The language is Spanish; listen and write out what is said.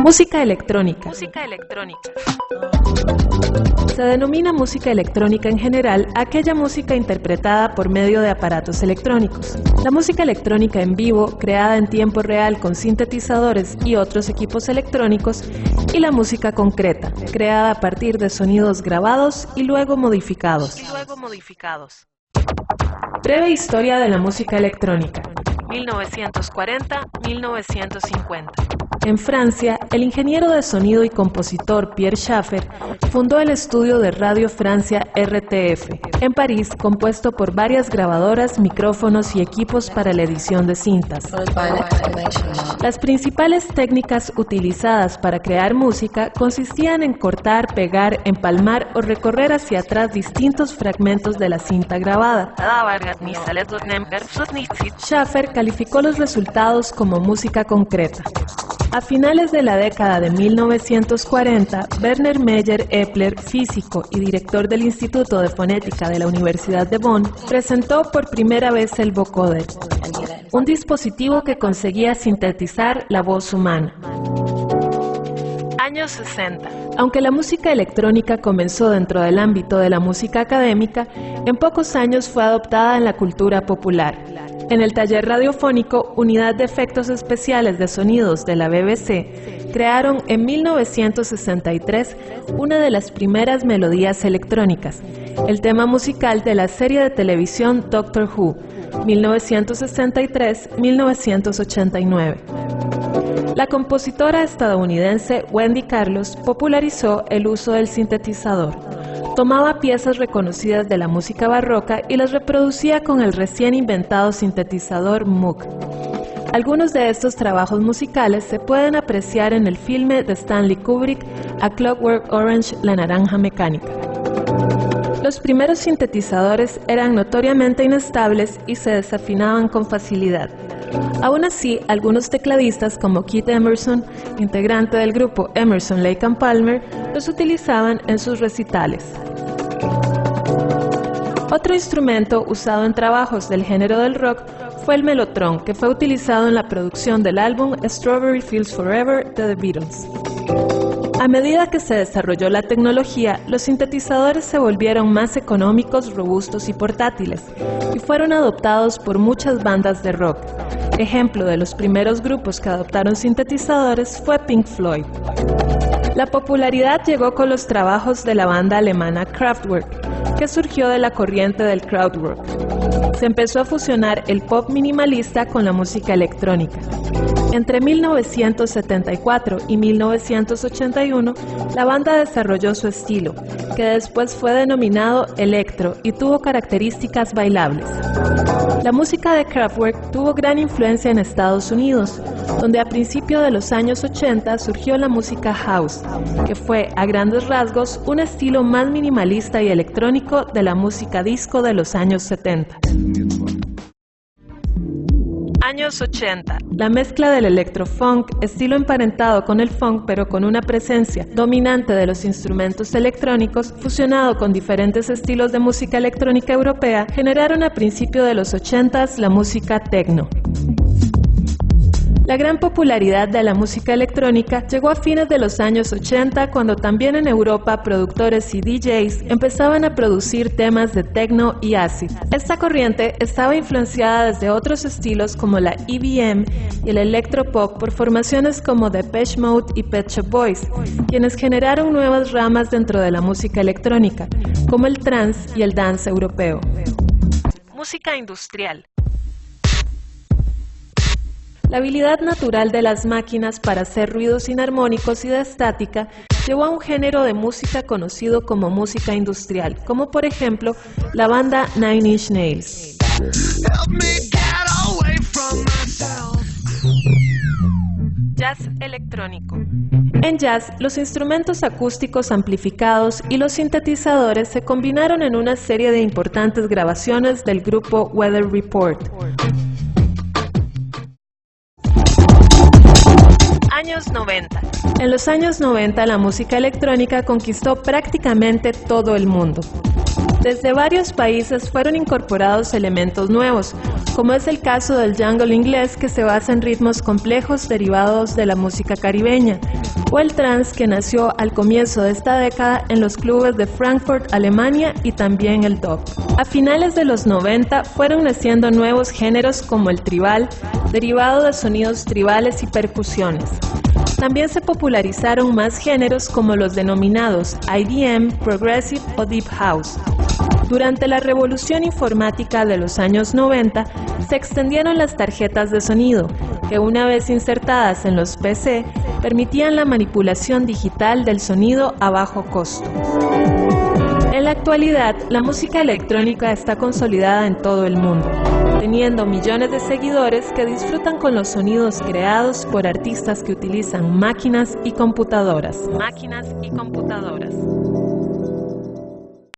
Música electrónica. Se denomina música electrónica en general aquella música interpretada por medio de aparatos electrónicos. La música electrónica en vivo, creada en tiempo real con sintetizadores y otros equipos electrónicos, y la música concreta, creada a partir de sonidos grabados y luego modificados. Breve historia de la música electrónica. 1940-1950. En Francia, el ingeniero de sonido y compositor Pierre Schaeffer fundó el estudio de Radio Francia RTF, en París, compuesto por varias grabadoras, micrófonos y equipos para la edición de cintas. Las principales técnicas utilizadas para crear música consistían en cortar, pegar, empalmar o recorrer hacia atrás distintos fragmentos de la cinta grabada. Schaeffer calificó los resultados como música concreta. A finales de la década de 1940, Werner Meyer-Eppler, físico y director del Instituto de Fonética de la Universidad de Bonn, presentó por primera vez el vocoder, un dispositivo que conseguía sintetizar la voz humana. Años 60. Aunque la música electrónica comenzó dentro del ámbito de la música académica, en pocos años fue adoptada en la cultura popular. En el taller radiofónico Unidad de Efectos Especiales de Sonidos de la BBC, crearon en 1963 una de las primeras melodías electrónicas, el tema musical de la serie de televisión Doctor Who, 1963-1989. La compositora estadounidense Wendy Carlos popularizó el uso del sintetizador. Tomaba piezas reconocidas de la música barroca y las reproducía con el recién inventado sintetizador Moog. Algunos de estos trabajos musicales se pueden apreciar en el filme de Stanley Kubrick, A Clockwork Orange, La Naranja Mecánica. Los primeros sintetizadores eran notoriamente inestables y se desafinaban con facilidad. Aún así, algunos tecladistas como Keith Emerson, integrante del grupo Emerson, Lake and Palmer, los utilizaban en sus recitales. Otro instrumento usado en trabajos del género del rock fue el mellotron, que fue utilizado en la producción del álbum Strawberry Fields Forever de The Beatles. A medida que se desarrolló la tecnología, los sintetizadores se volvieron más económicos, robustos y portátiles, y fueron adoptados por muchas bandas de rock. Ejemplo de los primeros grupos que adoptaron sintetizadores fue Pink Floyd. La popularidad llegó con los trabajos de la banda alemana Kraftwerk, que surgió de la corriente del Krautrock. Se empezó a fusionar el pop minimalista con la música electrónica. Entre 1974 y 1981, la banda desarrolló su estilo, que después fue denominado electro y tuvo características bailables. La música de Kraftwerk tuvo gran influencia en Estados Unidos, donde a principios de los años 80 surgió la música house, que fue, a grandes rasgos, un estilo más minimalista y electrónico de la música disco de los años 70. Años 80. La mezcla del electrofunk, estilo emparentado con el funk pero con una presencia dominante de los instrumentos electrónicos, fusionado con diferentes estilos de música electrónica europea, generaron a principios de los 80s la música techno. La gran popularidad de la música electrónica llegó a fines de los años 80, cuando también en Europa productores y DJs empezaban a producir temas de techno y acid. Esta corriente estaba influenciada desde otros estilos como la EBM y el electropop por formaciones como Depeche Mode y Pet Shop Boys, quienes generaron nuevas ramas dentro de la música electrónica, como el trance y el dance europeo. Música industrial. La habilidad natural de las máquinas para hacer ruidos inarmónicos y de estática llevó a un género de música conocido como música industrial, como por ejemplo la banda Nine Inch Nails. Jazz electrónico. En jazz, los instrumentos acústicos amplificados y los sintetizadores se combinaron en una serie de importantes grabaciones del grupo Weather Report. Años 90. En los años 90 la música electrónica conquistó prácticamente todo el mundo. Desde varios países fueron incorporados elementos nuevos, como es el caso del jungle inglés, que se basa en ritmos complejos derivados de la música caribeña, o el trance, que nació al comienzo de esta década en los clubes de Frankfurt, Alemania, y también el dub. A finales de los 90 fueron naciendo nuevos géneros como el tribal, derivado de sonidos tribales y percusiones. También se popularizaron más géneros como los denominados IDM, Progressive o Deep House. Durante la revolución informática de los años 90, se extendieron las tarjetas de sonido, que una vez insertadas en los PC, permitían la manipulación digital del sonido a bajo costo. En la actualidad, la música electrónica está consolidada en todo el mundo, teniendo millones de seguidores que disfrutan con los sonidos creados por artistas que utilizan máquinas y computadoras.